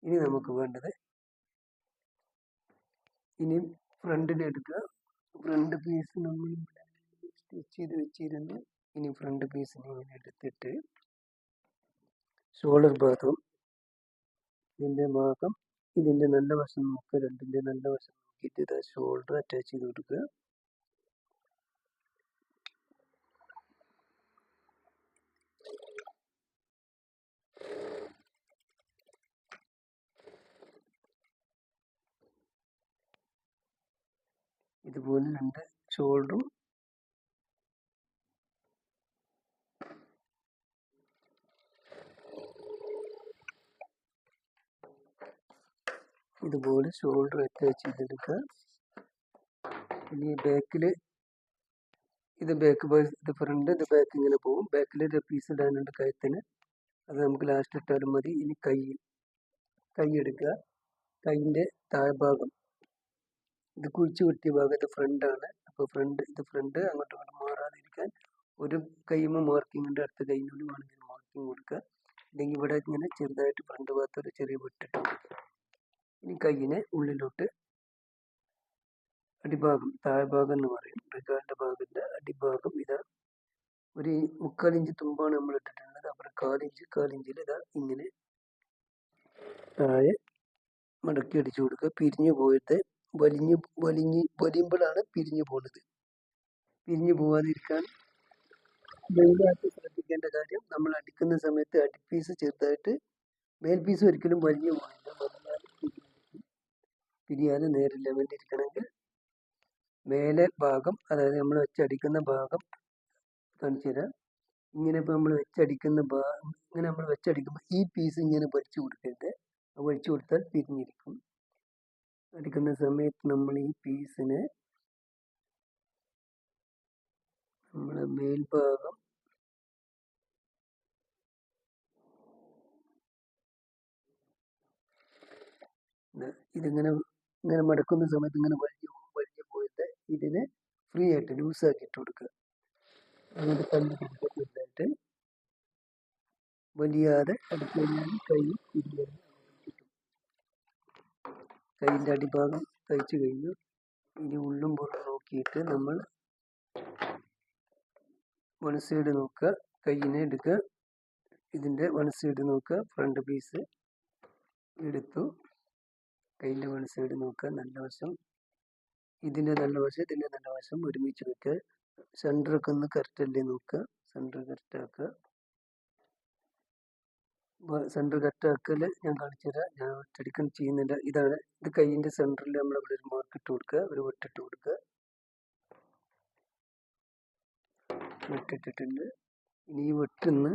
ഇനി നമുക്ക് വേണ്ടത് ഇനി ഫ്രണ്ടിനെ എടുക്കുക. ഫ്രണ്ട് പീസ് നമ്മൾ സ്റ്റിച്ച് ചെയ്ത് വെച്ചിരുന്നു. ഇനി ഫ്രണ്ട് പീസിനെ ഇങ്ങനെ എടുത്തിട്ട് ഷോൾഡർ ഭാഗം ഇതിന്റെ നല്ല വശം നോക്കുക. രണ്ടിന്റെ നല്ല വശം നോക്കിയിട്ട് ഇത് ഷോൾഡർ അറ്റാച്ച് ചെയ്ത് കൊടുക്കുക. ഇതുപോലെ രണ്ട് ഷോൾഡറും ഇതുപോലെ ഷോൾഡർ അറ്റാച്ച് ചെയ്തെടുക്കുക. ഇനി ബാക്കിൽ ഇത് ബാക്ക് ഇത് ഫ്രണ്ട്, ഇത് ബാക്ക് ഇങ്ങനെ പോകും. ബാക്കിൽ ഒരു പീസ് ഇടാനുണ്ട് കഴുത്തിന്, അത് നമുക്ക് ലാസ്റ്റ് ഇട്ടാലും മതി. ഇനി കൈ എടുക്കുക. കൈയിൻ്റെ താഴ്ഭാഗം ഇത് കുഴിച്ച് വെട്ടിയ ഭാഗം ഇത് ഫ്രണ്ടാണ്. അപ്പോൾ ഇത് ഫ്രണ്ട് അങ്ങോട്ടും ഇങ്ങോട്ടും മാറാതിരിക്കാൻ ഒരു കൈമ മാർക്കിംഗ് ഉണ്ട്, അടുത്ത കൈയിനോട് വേണമെങ്കിൽ മാർക്കിംഗ് കൊടുക്കുക. ഇല്ലെങ്കിൽ ഇവിടെ ഇങ്ങനെ ചെറുതായിട്ട് ഫ്രണ്ട് ഭാഗത്ത് ഒരു ചെറിയ വെട്ടിട്ട് കൊടുക്കുക. ഇനി കൈയിനെ ഉള്ളിലോട്ട് അടിഭാഗം, താഴ്ഭാഗം എന്ന് പറയും, റിഗാളിൻ്റെ ഭാഗത്തിൻ്റെ അടിഭാഗം ഇതാ ഒരു 3/4 ഇഞ്ച് തുമ്പാണ് നമ്മൾ ഇട്ടിട്ടുള്ളത്. അപ്പോൾ 1/4 ഇഞ്ചിൽ ഇതാ ഇങ്ങനെ താഴെ മടക്കി അടിച്ചു കൊടുക്കുക. പിരിഞ്ഞു പോയിട്ട് വലിയുമ്പോഴാണ് പിരിഞ്ഞു പോകുന്നത്. പിരിഞ്ഞു പോകാതിരിക്കാൻ മെയിനായിട്ട് ശ്രദ്ധിക്കേണ്ട കാര്യം, നമ്മൾ അടിക്കുന്ന സമയത്ത് അടിപ്പീസ് ചെറുതായിട്ട്, മേൽപീസ് ഒരിക്കലും വലിഞ്ഞു പോകില്ല. പിരിയാതെ നേരെ ലെവലിൽ ഇരിക്കണമെങ്കിൽ മേലെ ഭാഗം, അതായത് നമ്മൾ വെച്ചടിക്കുന്ന ഭാഗം കാണിച്ചു തരാം. ഇങ്ങനെ ഇപ്പോൾ നമ്മൾ വെച്ചടിക്കുമ്പോൾ ഈ പീസ് ഇങ്ങനെ വലിച്ചു കൊടുക്കരുത്. വലിച്ചു കൊടുത്താൽ പിരിഞ്ഞിരിക്കും. അടിക്കുന്ന സമയത്ത് നമ്മൾ ഈ പീസിനെ നമ്മളെ മേൽഭാഗം ഇതിങ്ങനെ മടക്കുന്ന സമയത്ത് ഇങ്ങനെ വലിഞ്ഞു പോയിട്ട് ഇതിനെ ഫ്രീ ആയിട്ട് ലൂസാക്കിയിട്ട് കൊടുക്കുക. അങ്ങനെ തല്ലി കൊടുത്തിട്ട് വലിയാതെ അടിക്കഴിഞ്ഞാൽ കൈ പിരിയാൻ കിട്ടും. കൈയിൻ്റെ അടിഭാഗം തയ്ച്ചു കഴിഞ്ഞു. ഇനി ഉള്ളും പുറം നോക്കിയിട്ട് നമ്മൾ വൺ സൈഡ് നോക്കുക, കൈയിനെ എടുക്കുക, ഇതിൻ്റെ വൺ സൈഡ് നോക്കുക, ഫ്രണ്ട് പീസ് എടുത്തു. കൈയിൻ്റെ വൺ സൈഡ് നോക്കുക, നല്ല വശം, ഇതിൻ്റെ നല്ല വശം, ഇതിൻ്റെ നല്ല വശം ഒരുമിച്ച് വെക്കുക. സെൻറ്ററൊക്കെ ഒന്ന് കറക്റ്റ് അല്ലേ നോക്കുക, സെൻറ്റർ കറക്റ്റ് ആക്കുക. സെൻറ്റർ കറക്റ്റ് ആക്കൽ ഞാൻ കാണിച്ചു തരാം. ഞാൻ ഒറ്റയടിക്കും ചെയ്യുന്നില്ല. ഇതാണ്, ഇത് കൈയിൻ്റെ സെൻറ്ററിൽ നമ്മൾ ഇവിടെ ഒരു മാർക്ക് ഇട്ട് കൊടുക്കുക, ഒരു വെട്ടിട്ട് കൊടുക്കുക. വെട്ടിട്ടിട്ടുണ്ട്. ഇനി ഈ വെട്ടുന്ന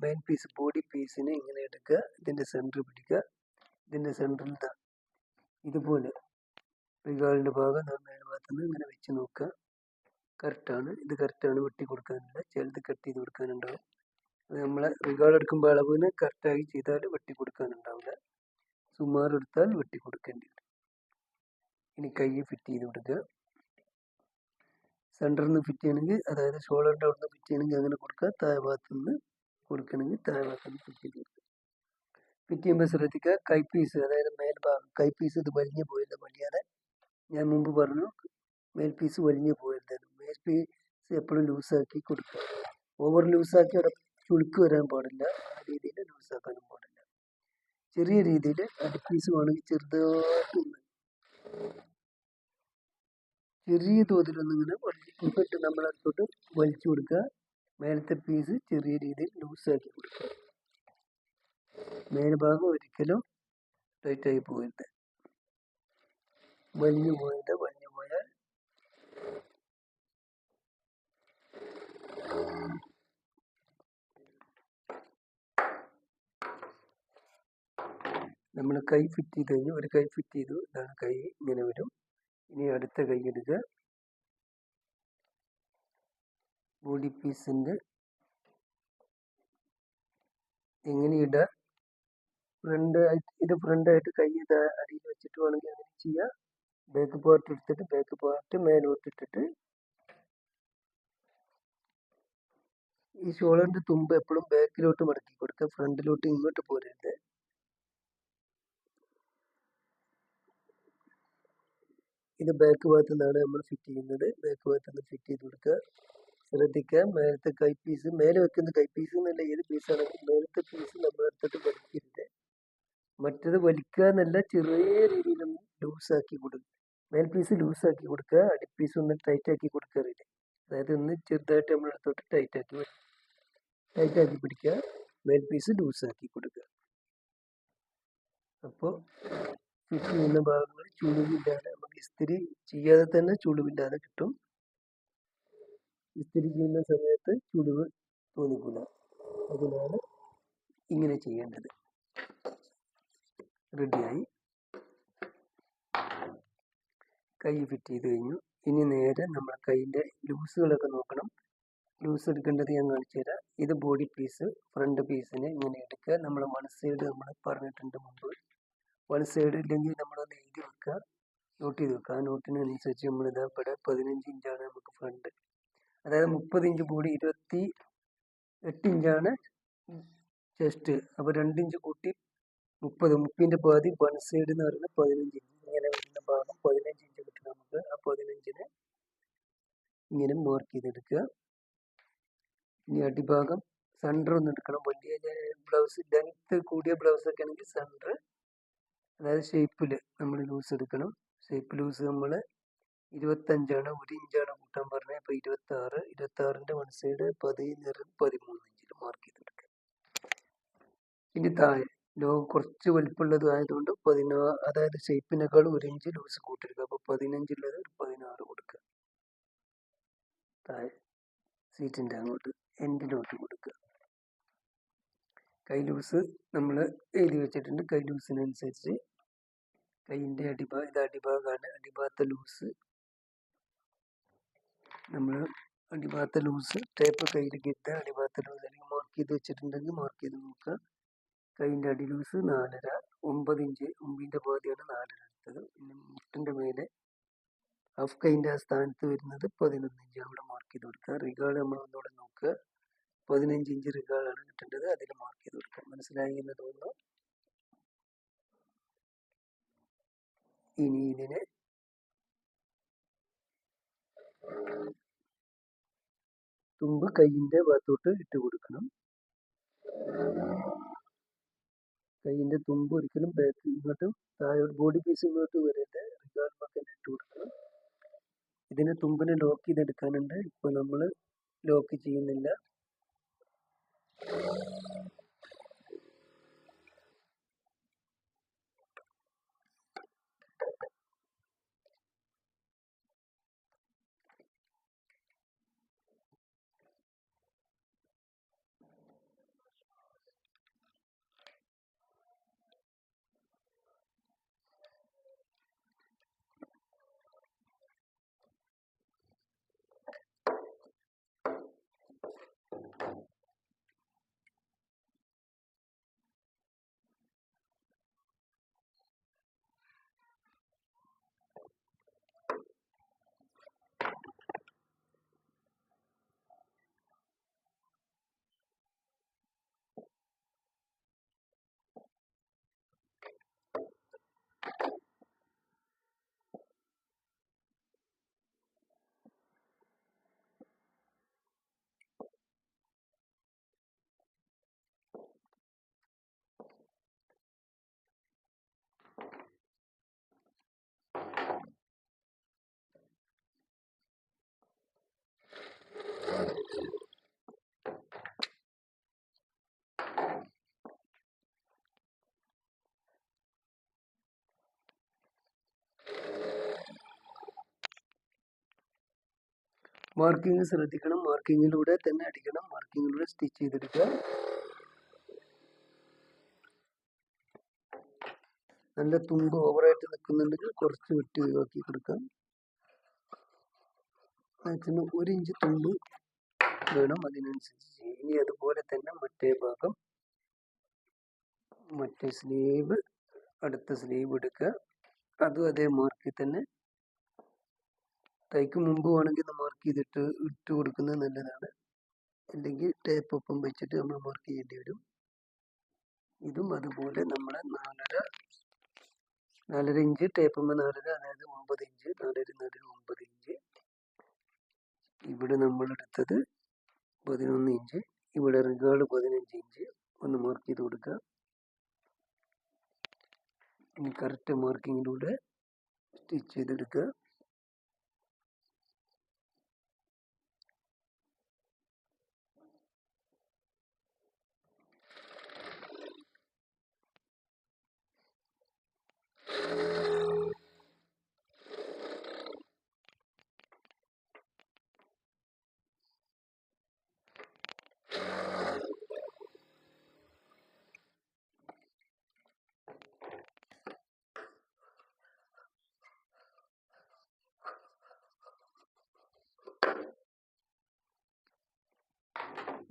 മെയിൻ പീസ്, ബോഡി പീസിനെ ഇങ്ങനെ എടുക്കുക, ഇതിൻ്റെ സെൻറ്റർ പിടിക്കുക. ഇതിൻ്റെ സെൻറ്ററിൽ ഇതുപോലെ റിഗാളിൻ്റെ ഭാഗം മേൽഭാഗത്ത് നിന്ന് ഇങ്ങനെ വെച്ച് നോക്കുക. കറക്റ്റാണ്, ഇത് കറക്റ്റാണ്. വെട്ടി കൊടുക്കാനില്ല, ചിലത് കട്ട് ചെയ്ത് കൊടുക്കാനുണ്ടാവും. അത് നമ്മളെ റിഗാൾ എടുക്കുമ്പോൾ അളവിന് കറക്റ്റായി ചെയ്താൽ വെട്ടി കൊടുക്കാനുണ്ടാവില്ല. സുമാർ എടുത്താൽ വെട്ടി കൊടുക്കേണ്ടി വരും. ഇനി കൈ ഫിറ്റ് ചെയ്ത് കൊടുക്കുക. സെൻറ്ററിൽ നിന്ന് ഫിറ്റ് ചെയ്യണമെങ്കിൽ, അതായത് ഷോൾഡറിൻ്റെ അവിടെ നിന്ന് ഫിറ്റ് ചെയ്യണമെങ്കിൽ അങ്ങനെ കൊടുക്കുക. താഴെ ഭാഗത്തു നിന്ന് കൊടുക്കണമെങ്കിൽ താഴെ ഭാഗത്ത് നിന്ന് ഫിറ്റ് ചെയ്ത് കൊടുക്കുക. ഫിറ്റ് ചെയ്യുമ്പോൾ ശ്രദ്ധിക്കുക, കൈപ്പീസ്, അതായത് മേൽഭാഗം കൈപ്പീസ് ഇത് വലിഞ്ഞു പോയില്ല, വലിയാതെ. ഞാൻ മുമ്പ് പറഞ്ഞു മേൽപീസ് വലിഞ്ഞു പോയത്. മേൽപീസ് എപ്പോഴും ലൂസാക്കി കൊടുക്കുക. ഓവർ ലൂസാക്കി അവിടെ ചുളുക്ക് വരാൻ പാടില്ല, ആ രീതിയിൽ ലൂസാക്കാനും പാടില്ല. ചെറിയ രീതിയിൽ അടിപ്പീസ് വേണമെങ്കിൽ ചെറിയ തോതിലൊന്നിങ്ങനെ ഇങ്ങോട്ട് നമ്മളടുത്തോട്ട് വലിച്ചു കൊടുക്കുക. മേലത്തെ പീസ് ചെറിയ രീതിയിൽ ലൂസാക്കി കൊടുക്കുക. മേൽഭാഗം ഒരിക്കലും ടൈറ്റായി പോകരുത്. വലിഞ്ഞു പോയാൽ നമ്മൾ കൈ ഫിറ്റ് ചെയ്ത് കഴിഞ്ഞു. ഒരു കൈ ഫിറ്റ് ചെയ്തു, ഇതാണ് കൈ, ഇങ്ങനെ വരും. ഇനി അടുത്ത കൈ എടുക്കുക. ബോഡി പീസിൻ്റെ എങ്ങനെ ഇടുക, ഫ്രണ്ടായിട്ട് കൈ അടിയിൽ വെച്ചിട്ട് വേണമെങ്കിൽ അങ്ങനെ ചെയ്യുക. ബാക്ക് പാർട്ട് എടുത്തിട്ട് ബാക്ക് പാർട്ട് മേലോട്ടിട്ടിട്ട് ഈ ഷോൾഡറിന്റെ തുമ്പ് എപ്പോഴും ബാക്കിലോട്ട് മടക്കി കൊടുക്കുക, ഫ്രണ്ടിലോട്ട് ഇങ്ങോട്ട് പോരരുത്. ഇത് ബാക്ക് ഭാഗത്തു നിന്നാണ് നമ്മൾ ഫിറ്റ് ചെയ്യുന്നത്. ബാക്ക് ഭാഗത്ത് നിന്ന് ഫിറ്റ് ചെയ്ത് കൊടുക്കുക. ശ്രദ്ധിക്കുക, മേലത്തെ കൈ പീസ്, മേലെ വെക്കുന്ന കൈ പീസ് എന്നല്ല ഏത് പീസാണെങ്കിൽ മേലത്തെ പീസ് നമ്മൾ എടുത്തിട്ട് വലിക്കരുത്. മറ്റത് വലിക്കുക എന്നല്ല, ചെറിയ രീതിയിൽ ഒന്ന് ലൂസാക്കി കൊടുക്കുക. മേൽ പീസ് ലൂസാക്കി കൊടുക്കുക, അടിപ്പീസ് ഒന്ന് ടൈറ്റ് ആക്കി കൊടുക്കാറില്ല. അതായത് ഒന്ന് ചെറുതായിട്ട് നമ്മൾ എടുത്തോട്ട് ടൈറ്റ് ആക്കി പിടിക്കുക, മേൽ പീസ് ലൂസാക്കി കൊടുക്കുക. അപ്പോൾ ഫിറ്റ് ചെയ്യുന്ന ഭാഗങ്ങൾ ചുളിവില്ലാതെ, നമുക്ക് ഇസ്തിരി ചെയ്യാതെ തന്നെ ചുളിവില്ലാതെ കിട്ടും. ഇസ്തിരി ചെയ്യുന്ന സമയത്ത് ചുളിവ് തോന്നിക്കില്ല. അതിനാണ് ഇങ്ങനെ ചെയ്യേണ്ടത്. റെഡിയായി, കൈ ഫിറ്റ് ചെയ്ത് കഴിഞ്ഞു. ഇനി നേരെ നമ്മൾ കൈയിൻ്റെ ലൂസുകളൊക്കെ നോക്കണം. ലൂസ് എടുക്കേണ്ടത് ഞാൻ കാണിച്ചു തരാം. ഇത് ബോഡി പീസ്, ഫ്രണ്ട് പീസിനെ ഇങ്ങനെ എടുക്കുക. നമ്മൾ വൺ സൈഡ് നമ്മൾ പറഞ്ഞിട്ടുണ്ട് മുമ്പ്. വൺ സൈഡ് ഇല്ലെങ്കിൽ നമ്മളൊന്ന് എഴുതി വെക്കുക, നോട്ട് ചെയ്ത് വെക്കുക. ആ നോട്ടിനനുസരിച്ച് നമ്മൾ ഇതാ ഇവിടെ 15 ഇഞ്ചാണ് നമുക്ക് ഫ്രണ്ട്, അതായത് 30 ഇഞ്ച് ബോഡി, 28 ഇഞ്ചാണ് ചെസ്റ്റ്. അപ്പോൾ 2 ഇഞ്ച് കൂട്ടി 30ൻ്റെ പാതി വൺ സൈഡ് എന്ന് പറയുന്നത് 15 ഇഞ്ച്. ഇങ്ങനെ വരുന്ന ഭാഗം 15 ഇഞ്ച് കിട്ടും നമുക്ക്. ആ 15നെ ഇങ്ങനെ മാർക്ക് ചെയ്തെടുക്കുക. ഇനി അടിഭാഗം സെൻറ്റർ ഒന്ന് എടുക്കണം. വലിയ ബ്ലൗസ് ലെങ്ത്ത് കൂടിയ ബ്ലൗസൊക്കെ ആണെങ്കിൽ സെൻറ്റർ, അതായത് ഷേപ്പിൽ നമ്മൾ ലൂസ് എടുക്കണം. ഷേപ്പ് ലൂസ് നമ്മൾ 25ആണ്, 1 ഇഞ്ചാണ് കൂട്ടാൻ പറഞ്ഞത്. അപ്പോൾ 26ൻ്റെ വൺ സൈഡ് 13 ഇഞ്ചിൽ മാർക്ക് ചെയ്തെടുക്കുക. ഇനി താഴെ കുറച്ച് വലിപ്പമുള്ളത് ആയതുകൊണ്ട് 16, അതായത് ഷേപ്പിനേക്കാൾ 1 ഇഞ്ച് ലൂസ് കൂട്ടിയെടുക്കുക. അപ്പോൾ 15 ഉള്ളത് 16 കൊടുക്കുക. താഴെ സീറ്റിൻ്റെ അങ്ങോട്ട് എൻഡിലോട്ട് കൊടുക്കുക. കൈ ലൂസ് നമ്മൾ എഴുതി വെച്ചിട്ടുണ്ട്. കൈ ലൂസിനനുസരിച്ച് കൈയിൻ്റെ ഇത് അടിഭാഗമാണ്. അടിഭാഗത്തെ ലൂസ് നമ്മൾ അടിഭാഗത്തെ ലൂസ് ടേപ്പ് കയ്യിലേക്ക് ഇട്ട് അടിഭാഗത്തെ ലൂസ് അല്ലെങ്കിൽ മാർക്ക് ചെയ്ത് വെച്ചിട്ടുണ്ടെങ്കിൽ മാർക്ക് ചെയ്ത് നോക്കുക. കൈയിൻ്റെ അടി ലൂസ് 4.5, 9 ഇഞ്ച്, 9ൻ്റെ പാതിയാണ് 4.5 എടുത്തത്. പിന്നെ മുട്ടിൻ്റെ മേലെ ഹാഫ് കൈൻ്റെ ആ സ്ഥാനത്ത് വരുന്നത് 11 ഇഞ്ച്, അവിടെ മാർക്ക് ചെയ്ത് കൊടുക്കുക. റിഗാൾ നമ്മൾ ഒന്നുകൂടെ നോക്കുക, 15 ഇഞ്ച് റിഗാളാണ് കിട്ടേണ്ടത്, അതിൽ മാർക്ക് ചെയ്ത് കൊടുക്കുക. മനസ്സിലായി എന്ന് തോന്നുന്നു. ഇനി ഇതിനെ തുമ്പ് കൈയിൻ്റെ ഭാഗത്തോട്ട് ഇട്ട് കൊടുക്കണം. കൈയിൻ്റെ തുമ്പ് ഒരിക്കലും ബാക്ക് ഇങ്ങോട്ടും താഴോട്ട് ബോഡി പീസ് ഇങ്ങോട്ട് വരരുത്, റിഗാൾ ഭാഗത്ത് ഇട്ട് കൊടുക്കണം. ഇതിനെ തുമ്പിനെ ലോക്ക് ചെയ്തെടുക്കാനുണ്ട്. ഇപ്പോൾ നമ്മൾ ലോക്ക് ചെയ്യുന്നില്ല. മാർക്കിങ് ശ്രദ്ധിക്കണം, മാർക്കിങ്ങിലൂടെ തന്നെ അടിക്കണം, മാർക്കിങ്ങിലൂടെ സ്റ്റിച്ച് ചെയ്തെടുക്കുക. നല്ല തുമ്പ് ഓവറായിട്ട് നിൽക്കുന്നുണ്ടെങ്കിൽ കുറച്ച് വെട്ടി ഒഴിവാക്കി കൊടുക്കാം. മാക്സിമം 1 ഇഞ്ച് തുമ്പ് വേണം, അതിനനുസരിച്ച് ചെയ്യും. ഇനി അതുപോലെ തന്നെ മറ്റേ ഭാഗം, മറ്റേ സ്ലീവ്, അടുത്ത സ്ലീവ് എടുക്കുക. അതും അതേ മാർക്കിൽ തന്നെ തയ്ക്ക് മുമ്പ് വേണമെങ്കിൽ മാർക്ക് ചെയ്തിട്ട് ഇട്ട് കൊടുക്കുന്നത് നല്ലതാണ്. അല്ലെങ്കിൽ ടേപ്പ് ഒപ്പം വെച്ചിട്ട് നമ്മൾ മാർക്ക് ചെയ്യേണ്ടി വരും. ഇതും അതുപോലെ നമ്മൾ 4.5 ഇഞ്ച് ടേപ്പുമ്പോൾ 4, അതായത് 9 ഇഞ്ച്, 4, 9 ഇഞ്ച്. ഇവിടെ നമ്മൾ എടുത്തത് 11 ഇഞ്ച്, ഇവിടെ റിഗാർഡ് 15 ഇഞ്ച്. ഒന്ന് മാർക്ക് ചെയ്ത് കൊടുക്കുക. ഇനി കറക്റ്റ് മാർക്കിങ്ങിലൂടെ സ്റ്റിച്ച് ചെയ്തെടുക്കുക.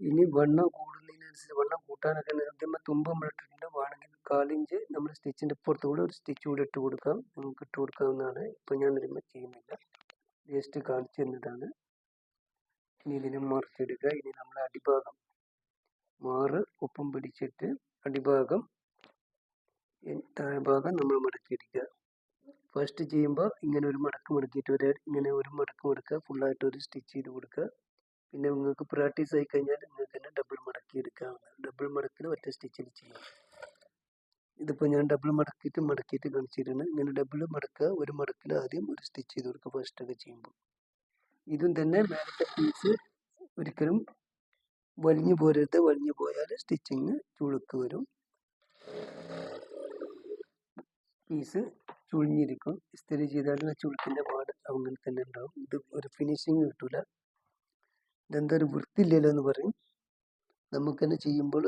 ഇനി വണ്ണം കൂടുന്നതിനനുസരിച്ച് വണ്ണം കൂട്ടാനൊക്കെ ആദ്യമേ തുമ്പ് നമ്മൾ ഇട്ടിട്ടുണ്ട്. വേണമെങ്കിൽ 1/4 ഇഞ്ച് നമ്മൾ സ്റ്റിച്ചിൻ്റെ ഇപ്പുറത്തുകൂടെ ഒരു സ്റ്റിച്ച് കൂടെ ഇട്ട് കൊടുക്കാം. നമുക്ക് ഇട്ട് കൊടുക്കാവുന്നതാണ്. ഇപ്പം ഞാൻ ഇതിന്മേൽ ചെയ്യുന്നില്ല, ജസ്റ്റ് കാണിച്ചു തന്നതാണ്. ഇനി ഇതിനെ മറിച്ചെടുക്കുക. ഇനി നമ്മൾ അടിഭാഗം മാറ് ഒപ്പം പിടിച്ചിട്ട് അടിഭാഗം താഴ്ഭാഗം നമ്മൾ മടക്കിയെടുക്കുക. ഫസ്റ്റ് ചെയ്യുമ്പോൾ ഇങ്ങനെ ഒരു മടക്ക് മടക്കിയിട്ട് ഇങ്ങനെ ഒരു മടക്ക് മടക്കുക, ഫുള്ളായിട്ട് ഒരു സ്റ്റിച്ച് ചെയ്ത് കൊടുക്കുക. പിന്നെ നിങ്ങൾക്ക് പ്രാക്ടീസ് ആയി കഴിഞ്ഞാൽ നിങ്ങൾക്ക് തന്നെ ഡബിൾ മടക്കി എടുക്കാവുന്നതാണ്. ഡബിൾ മടക്കിൽ ഒറ്റ സ്റ്റിച്ചിൽ ചെയ്യാം. ഇതിപ്പോൾ ഞാൻ ഡബിൾ മടക്കിയിട്ട് കാണിച്ചിരുന്നു. ഇങ്ങനെ ഡബിൾ മടക്കുക, ഒരു മടക്കിൽ ആദ്യം ഒരു സ്റ്റിച്ച് ചെയ്ത് കൊടുക്കുക ഫസ്റ്റ് ഒക്കെ ചെയ്യുമ്പോൾ. ഇതും തന്നെ മേലത്തെ പീസ് ഒരിക്കലും വലിഞ്ഞു പോരരുത്. വലിഞ്ഞു പോയാൽ സ്റ്റിച്ചിങ് ചുളുക്ക് വരും, പീസ് ചുളിഞ്ഞിരിക്കും. ഇസ്തിരി ചെയ്താലും ആ ചുളുക്കിൻ്റെ പാട് അങ്ങനെ തന്നെ ഉണ്ടാവും. ഇത് ഒരു ഫിനിഷിങ് കിട്ടില്ല. ഇതെന്താ ഒരു വൃത്തിയില്ലല്ലോ എന്ന് പറയും. നമുക്ക് തന്നെ ചെയ്യുമ്പോൾ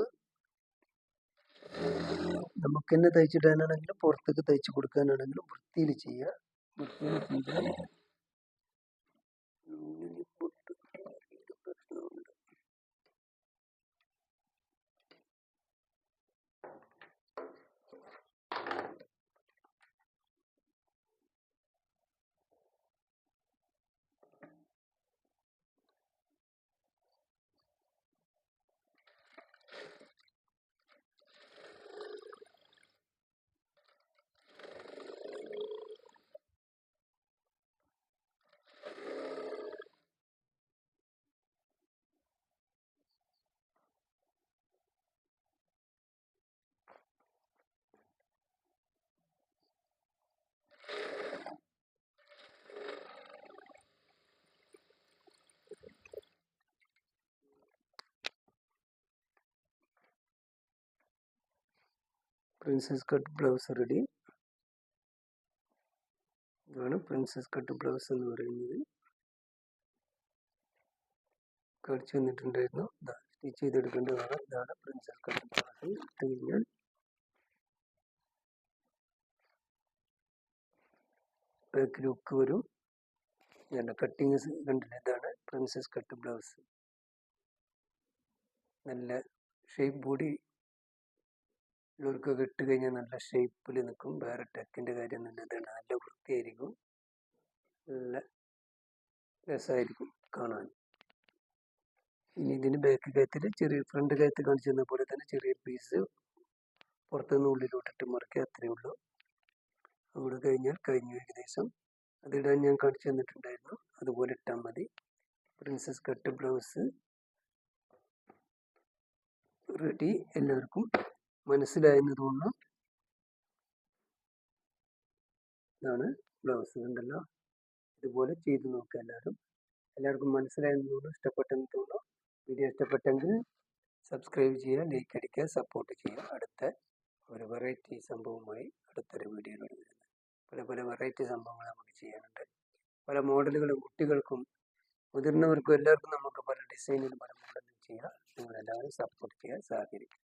നമുക്ക് തന്നെ തയ്ച്ചിടാനാണെങ്കിലും പുറത്തേക്ക് തയ്ച്ചു കൊടുക്കാനാണെങ്കിലും വൃത്തിയിൽ ചെയ്യുക. വൃത്തിയിൽ ചെയ്താൽ പ്രിൻസസ് കട്ട് ബ്ലൗസ് റെഡി. ഇതാണ് പ്രിൻസസ് കട്ട് ബ്ലൗസ് എന്ന് പറയുന്നത്. കാണിച്ചു തന്നിട്ടുണ്ടായിരുന്നു. സ്റ്റിച്ച് ചെയ്തെടുക്കേണ്ടതാണ്. ഇതാണ് പ്രിൻസസ് കട്ട് ബ്ലൗസ്. ഇട്ട് കഴിഞ്ഞാൽ ബാക്ക് ലുക്ക് വരും. നല്ല കട്ടിങ്സ് കണ്ടില്ല. ഇതാണ് പ്രിൻസസ് കട്ട് ബ്ലൗസ്. നല്ല ഷേപ്പ് ബോഡി ഉള്ളവർക്കൊക്കെ ഇട്ട് കഴിഞ്ഞാൽ നല്ല ഷേപ്പിൽ നിൽക്കും. വേറെ ടെക്കിൻ്റെ കാര്യം തന്നെ ഇതാണ്. നല്ല വൃത്തിയായിരിക്കും, നല്ല രസമായിരിക്കും കാണാൻ. ഇനി ഇതിന് ബാക്ക് കയത്തിൽ ചെറിയ ഫ്രണ്ട് കയത്ത് കാണിച്ചു തന്ന പോലെ തന്നെ ചെറിയ പീസ് പുറത്തുനിന്ന് ഉള്ളിലോട്ടിട്ട് മറിക്കുക, അത്രയേ ഉള്ളൂ. അവിടെ കഴിഞ്ഞാൽ കഴിഞ്ഞു ഏകദേശം. അതിടാൻ ഞാൻ കാണിച്ചു തന്നിട്ടുണ്ടായിരുന്നു, അതുപോലെ ഇട്ടാൽ മതി. Princess cut blouse ready. എല്ലാവർക്കും മനസ്സിലായെന്ന് തോന്നുന്നു. ഇതാണ് ബ്ലൗസ്. കണ്ടല്ലോ, ഇതുപോലെ ചെയ്ത് നോക്കുക. എല്ലാവർക്കും മനസ്സിലായെന്ന് തോന്നുന്നു, ഇഷ്ടപ്പെട്ടെന്ന് തോന്നുന്നു. വീഡിയോ ഇഷ്ടപ്പെട്ടെങ്കിൽ സബ്സ്ക്രൈബ് ചെയ്യുക, ലൈക്ക് അടിക്കുക, സപ്പോർട്ട് ചെയ്യുക. അടുത്ത ഒരു വെറൈറ്റി സംഭവമായി അടുത്തൊരു വീഡിയോയിലൂടെ വരുന്നത്. പല വെറൈറ്റി സംഭവങ്ങൾ നമുക്ക് ചെയ്യാനുണ്ട്. പല മോഡലുകളും കുട്ടികൾക്കും മുതിർന്നവർക്കും എല്ലാവർക്കും നമുക്ക് പല ഡിസൈനിലും പല മോഡലും ചെയ്യാം. നിങ്ങളെല്ലാവരും സപ്പോർട്ട് ചെയ്യുക, സഹകരിക്കുക.